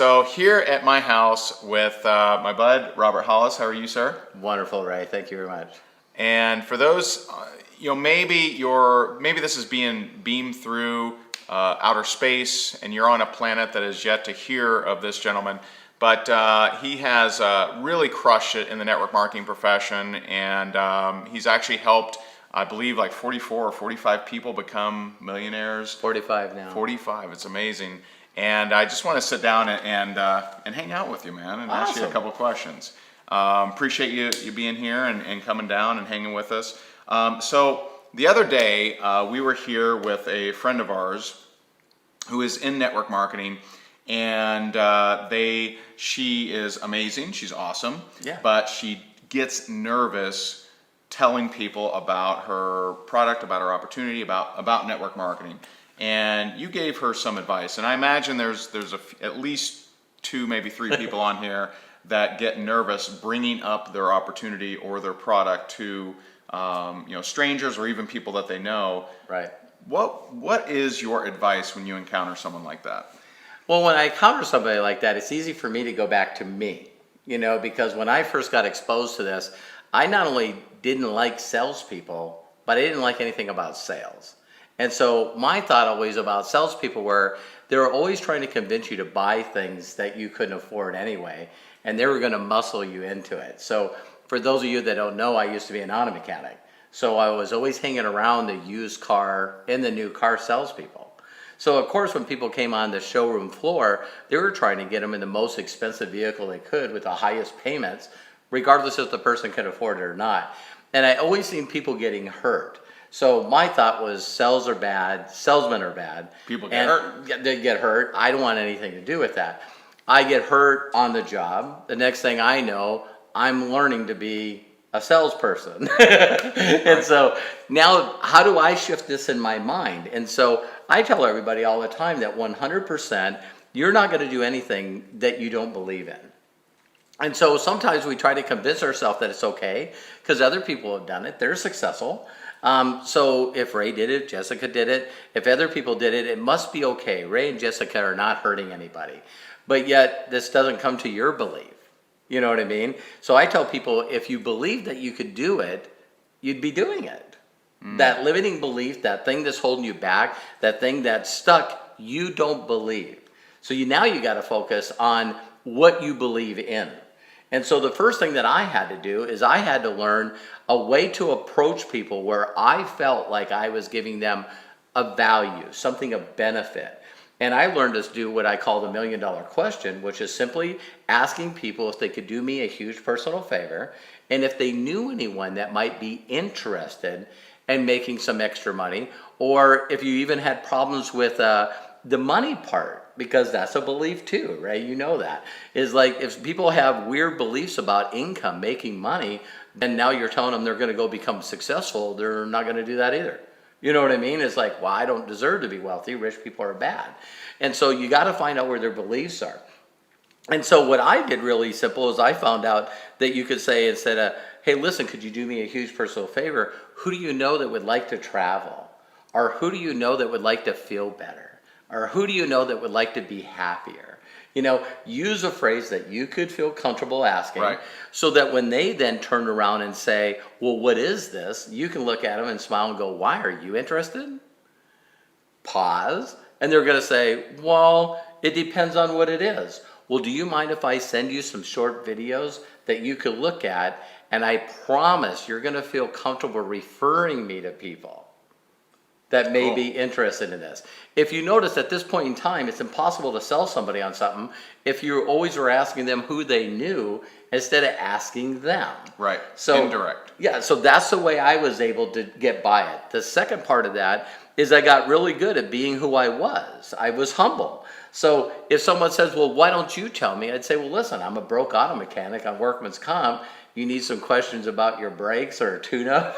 So here at my house with my bud, Robert Hollis. How are you, sir? Wonderful, Ray. Thank you very much. And for those, maybe this is being beamed through outer space, and you're on a planet that is yet to hear of this gentleman. But he has really crushed it in the network marketing profession, and he's actually helped, I believe, like 44 or 45 people become millionaires. 45 now. 45. It's amazing. And I just want to sit down and hang out with you, man, and ask you a couple questions. Appreciate you being here and coming down and hanging with us. So the other day, we were here with a friend of ours who is in network marketing, and she is amazing. She's awesome. Yeah. But she gets nervous telling people about her product, about her opportunity, about network marketing. And you gave her some advice, and I imagine there's at least 2, maybe 3 people on here that get nervous bringing up their opportunity or their product to strangers or even people that they know. Right. What is your advice when you encounter someone like that? Well, when I encounter somebody like that, it's easy for me to go back to me, because when I first got exposed to this, I not only didn't like salespeople, but I didn't like anything about sales. And so my thought always about salespeople were they were always trying to convince you to buy things that you couldn't afford anyway, and they were going to muscle you into it. So for those of you that don't know, I used to be an auto mechanic. So I was always hanging around the used car and the new car salespeople. So of course, when people came on the showroom floor, they were trying to get them in the most expensive vehicle they could with the highest payments, regardless if the person could afford it or not. And I always seen people getting hurt. So my thought was sales are bad, salesmen are bad. People get hurt. They get hurt. I don't want anything to do with that. I get hurt on the job. The next thing I know, I'm learning to be a salesperson. And so now how do I shift this in my mind? And so I tell everybody all the time that 100% you're not going to do anything that you don't believe in. And so sometimes we try to convince ourselves that it's okay because other people have done it. They're successful. So if Ray did it, Jessica did it, if other people did it, it must be okay. Ray and Jessica are not hurting anybody. But yet this doesn't come to your belief. You know what I mean? So I tell people, if you believe that you could do it, you'd be doing it. That limiting belief, that thing that's holding you back, that thing that's stuck, you don't believe. So now you got to focus on what you believe in. And so the first thing that I had to do is I had to learn a way to approach people where I felt like I was giving them a value, something of benefit. And I learned to do what I call the $1 million question, which is simply asking people if they could do me a huge personal favor and if they knew anyone that might be interested in making some extra money, or if you even had problems with the money part. Because that's a belief too, right? You know that. Is like if people have weird beliefs about income, making money, then now you're telling them they're going to go become successful, they're not going to do that either. You know what I mean? It's like, well, I don't deserve to be wealthy. Rich people are bad. And so you got to find out where their beliefs are. And so what I did really simple is I found out that you could say instead of, hey, listen, could you do me a huge personal favor? Who do you know that would like to travel? Or who do you know that would like to feel better? Or who do you know that would like to be happier? Use a phrase that you could feel comfortable asking, right, so that when they then turn around and say, well, what is this? You can look at them and smile and go, why are you interested? Pause. And they're going to say, well, it depends on what it is. Well, do you mind if I send you some short videos that you could look at? And I promise you're going to feel comfortable referring me to people that may be interested in this. If you notice at this point in time, it's impossible to sell somebody on something if you always were asking them who they knew instead of asking them. Right, so indirect. Yeah, so that's the way I was able to get by it. The second part of that is I got really good at being who I was. I was humble. So if someone says, well, why don't you tell me? I'd say, well, listen, I'm a broke auto mechanic on workman's comp. You need some questions about your brakes or a tune-up.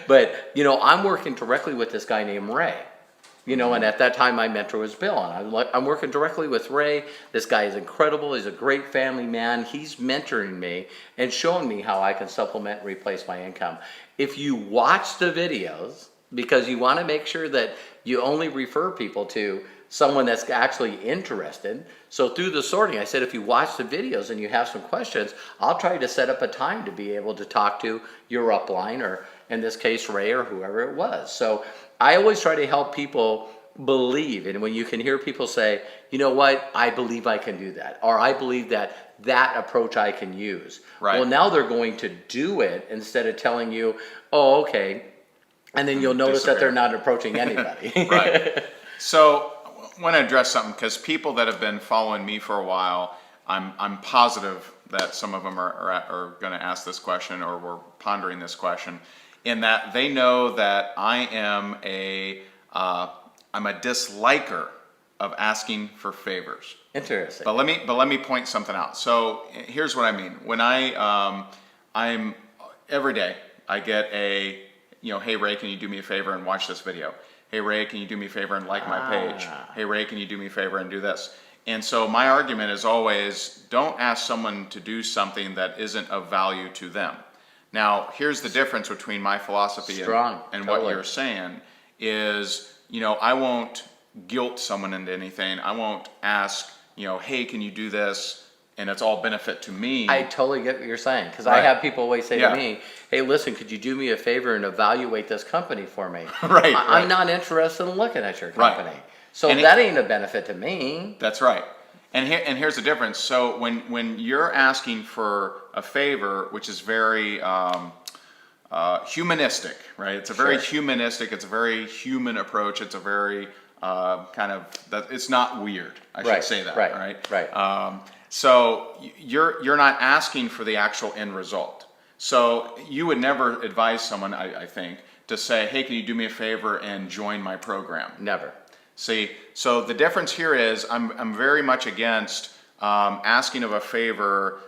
But, I'm working directly with this guy named Ray. And at that time, my mentor was Bill. And I'm working directly with Ray. This guy is incredible. He's a great family man. He's mentoring me and showing me how I can supplement and replace my income. If you watch the videos, because you want to make sure that you only refer people to someone that's actually interested. So through the sorting, I said, if you watch the videos and you have some questions, I'll try to set up a time to be able to talk to your upline, or in this case, Ray or whoever it was. So I always try to help people believe. And when you can hear people say, you know what, I believe I can do that, or I believe that approach I can use. Right. Well, now they're going to do it instead of telling you, oh, okay. And then you'll notice that they're not approaching anybody. Right. So I want to address something, because people that have been following me for a while, I'm positive that some of them are going to ask this question, or were pondering this question, in that they know that I am I'm a disliker of asking for favors. Interesting. But let me point something out. So here's what I mean. When I'm every day I get a, hey Ray, can you do me a favor and watch this video? Hey Ray, can you do me a favor and like my page? Hey Ray, can you do me a favor and do this? And so my argument is always, don't ask someone to do something that isn't of value to them. Now, here's the difference between my philosophy and Totally. what you're saying is, I won't guilt someone into anything. I won't ask, hey, can you do this? And it's all benefit to me. I totally get what you're saying, because Right. I have people always say Yeah. to me, hey, listen, could you do me a favor and evaluate this company for me? Right, I'm right. not interested in looking at your Right. company. So And that ain't a benefit to me. That's right. And here's the difference. So when you're asking for a favor, which is very humanistic, right? It's a very humanistic. It's a very human approach. It's a very it's not weird. I should Right, say that. right. So you're not asking for the actual end result. So you would never advise someone, I think, to say, hey, can you do me a favor and join my program? Never. See, so the difference here is I'm very much against asking of a favor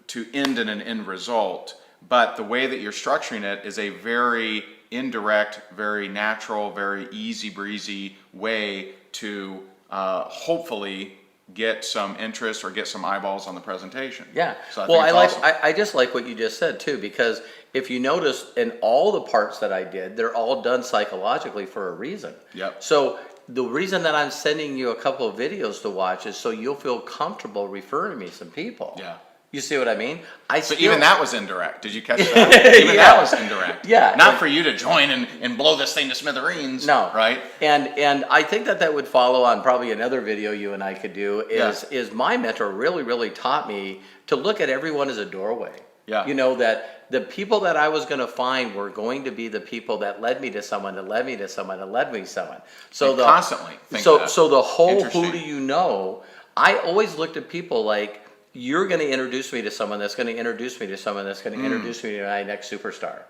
to end in an end result, but the way that you're structuring it is a very indirect, very natural, very easy breezy way to hopefully get some interest or get some eyeballs on the presentation. Yeah. So Well, think it's awesome. I just like what you just said too, because if you notice in all the parts that I did, they're all done psychologically for a reason. Yep. So the reason that I'm sending you a couple of videos to watch is so you'll feel comfortable referring me some people. Yeah. You see what I mean? So even that was indirect. Did you catch that? Even Yeah. that was indirect. Yeah. Not for you to join and blow this thing to smithereens. No. Right? And I think that would follow on probably another video you and I could do is my mentor really taught me to look at everyone as a doorway. Yeah. That the people that I was going to find were going to be the people that led me to someone, that led me to someone, that led me to someone. So And constantly think that. So the whole Interesting. who do you know, I always looked at people like, you're going to introduce me to someone that's going to introduce me to someone that's going to introduce me to my next superstar.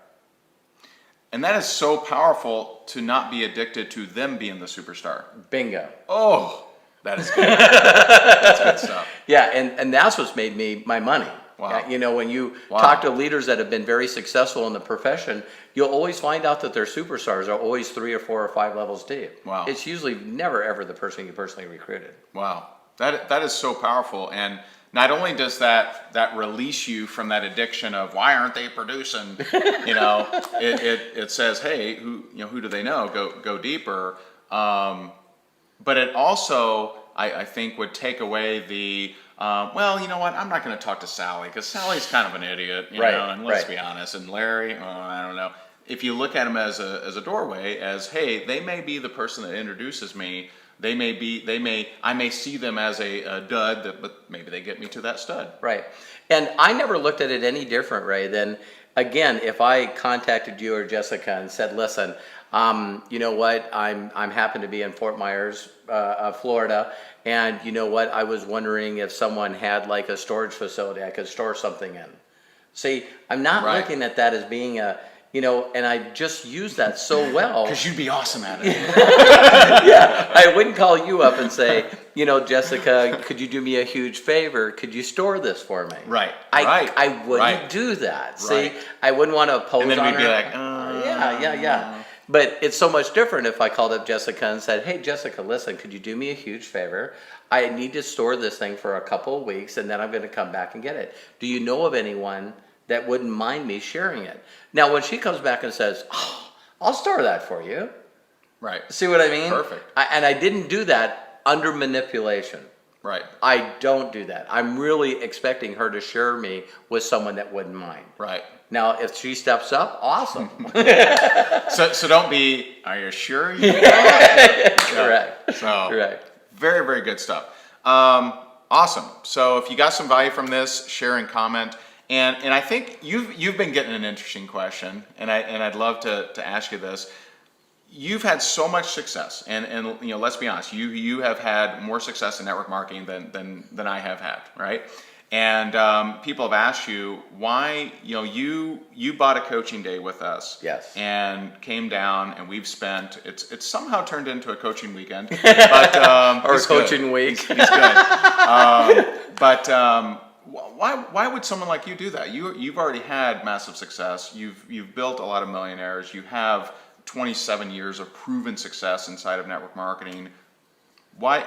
And that is so powerful, to not be addicted to them being the superstar. Bingo. Oh, that is good. That's good stuff. Yeah, and that's what's made me my money. Wow. When you Wow. talk to leaders that have been very successful in the profession, you'll always find out that their superstars are always 3 or 4 or 5 levels deep. Wow. It's usually never ever the person you personally recruited. Wow. That is so powerful. And not only does that release you from that addiction of why aren't they producing, it says, hey, who do they know? Go deeper. But it also, I think, would take away the, well, you know what? I'm not going to talk to Sally because Sally's kind of an idiot, Right, and let's right. be honest. And Larry, I don't know. If you look at them as a doorway, as, hey, they may be the person that introduces me. I may see them as a dud, but maybe they get me to that stud. Right. And I never looked at it any different, Ray, than, again, if I contacted you or Jessica and said, listen, you know what, I'm happen to be in Fort Myers, Florida, and you know what, I was wondering if someone had like a storage facility I could store something in. See, I'm not Right. looking at that as being and I just use that so well. Because you'd be awesome at it. Yeah, I wouldn't call you up and say, Jessica, could you do me a huge favor? Could you store this for me? Right, I right, wouldn't right. do that. Right. See, I wouldn't want to oppose And then on we'd her. be like, Yeah. But it's so much different if I called up Jessica and said, hey, Jessica, listen, could you do me a huge favor? I need to store this thing for a couple of weeks, and then I'm going to come back and get it. Do you know of anyone that wouldn't mind me sharing it? Now, when she comes back and says, oh, I'll store that for you. Right. See what I mean? Perfect. And I didn't do that that under manipulation. Right. I don't do that. I'm really expecting her to share me with someone that wouldn't mind. Right. Now, if she steps up, awesome. So don't be, are you sure? You Correct. So, Correct. very, very good stuff. Awesome. So if you got some value from this, share and comment. And I think you've been getting an interesting question, and I'd love to ask you this. You've had so much success, and you know, let's be honest, you have had more success in network marketing than I have had, right? And people have asked you why, you know, you bought a coaching day with us, Yes, and came down, and we've spent it's somehow turned into a coaching weekend, but or he's coaching good. week. He's good. But why would someone like you do that? You've already had massive success. You've built a lot of millionaires. You have 27 years of proven success inside of network marketing. Why?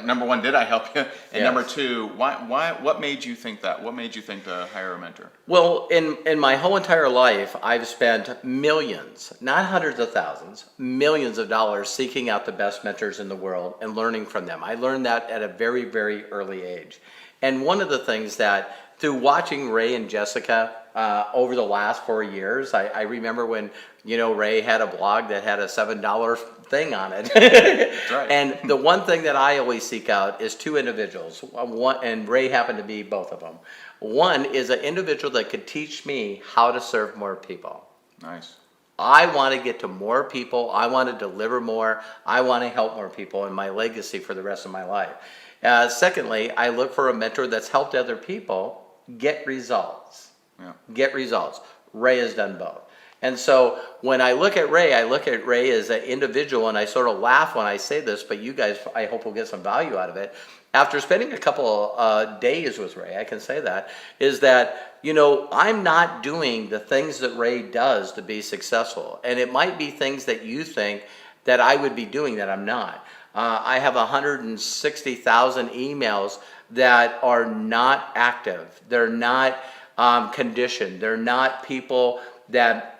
Number one, did I help you? And Yes. number two, why? What made you think that? What made you think to hire a mentor? Well, in my whole entire life, I've spent millions, not hundreds of thousands, millions of dollars seeking out the best mentors in the world and learning from them. I learned that at a very, very early age. And one of the things that, through watching Ray and Jessica over the last 4 years, I remember when, you know, Ray had a blog that had a $7 thing on it. That's right. And the one thing that I always seek out is two individuals. One, and Ray happened to be both of them. One is an individual that could teach me how to serve more people. Nice. I want to get to more people. I want to deliver more. I want to help more people in my legacy for the rest of my life. Secondly, I look for a mentor that's helped other people get results. Yeah. Get results. Ray has done both. And so when I look at Ray as an individual, and I sort of laugh when I say this, but you guys, I hope, will get some value out of it. After spending a couple days with Ray, I can say that, is that, you know, I'm not doing the things that Ray does to be successful. And it might be things that you think that I would be doing that I'm not. I have 160,000 emails that are not active. They're not conditioned. They're not people that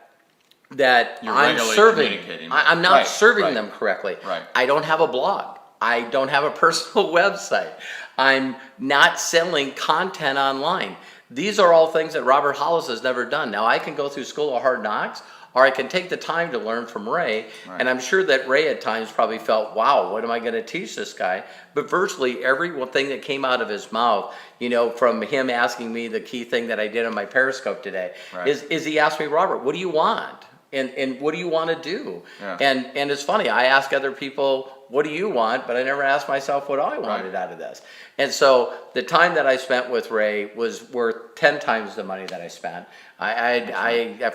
You're I'm regularly serving. communicating with. I'm not Right, serving right. them correctly. Right. I don't have a blog. I don't have a personal website. I'm not selling content online. These are all things that Robert Hollis has never done. Now, I can go through School of Hard Knocks, or I can take the time to learn from Ray. Right. And I'm sure that Ray at times probably felt, wow, what am I going to teach this guy? But virtually every one thing that came out of his mouth, you know, from him asking me the key thing that I did on my Periscope today, Right. is he asked me, Robert, what do you want? And what do you want to do? Yeah. And it's funny, I ask other people, what do you want? But I never ask myself what I wanted out of this. And so the time that I spent with Ray was worth 10 times the money that I spent.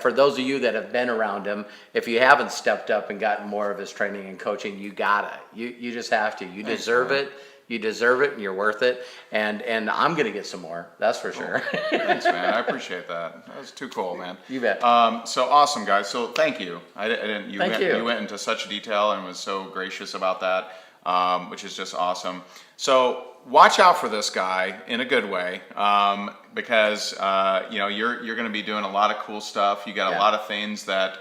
For those of you that have been around him, if you haven't stepped up and gotten more of his training and coaching, you gotta. You just have to. You deserve it. You deserve it, and you're worth it. And I'm gonna get some more. That's for sure. Thanks, man. I appreciate that. That was too cool, man. You bet. So awesome, guys. So thank you. You Thank you. went into such detail and was so gracious about that, which is just awesome. So watch out for this guy in a good way, because you know, you're going to be doing a lot of cool stuff. You got a lot of things that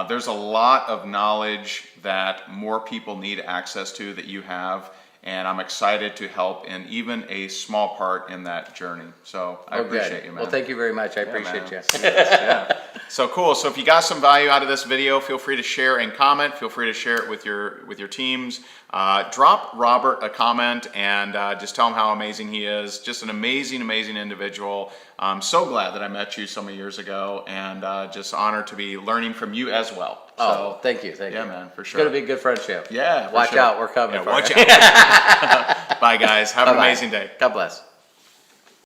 there's a lot of knowledge that more people need access to that you have. And I'm excited to help in even a small part in that journey. So I appreciate you, man. Well, thank you very much. I appreciate you. Yes, yeah. So cool. So if you got some value out of this video, feel free to share and comment. Feel free to share it with your teams. Drop Robert a comment and just tell him how amazing he is. Just an amazing, amazing individual. I'm so glad that I met you so many years ago, and just honored to be learning from you as well. Oh, thank you. Thank you. Yeah, man, for sure. It's going to be a good friendship. Yeah. for Watch sure. out. We're coming. Yeah, for watch it. out. Bye, guys. Have an Bye-bye. amazing day. God bless.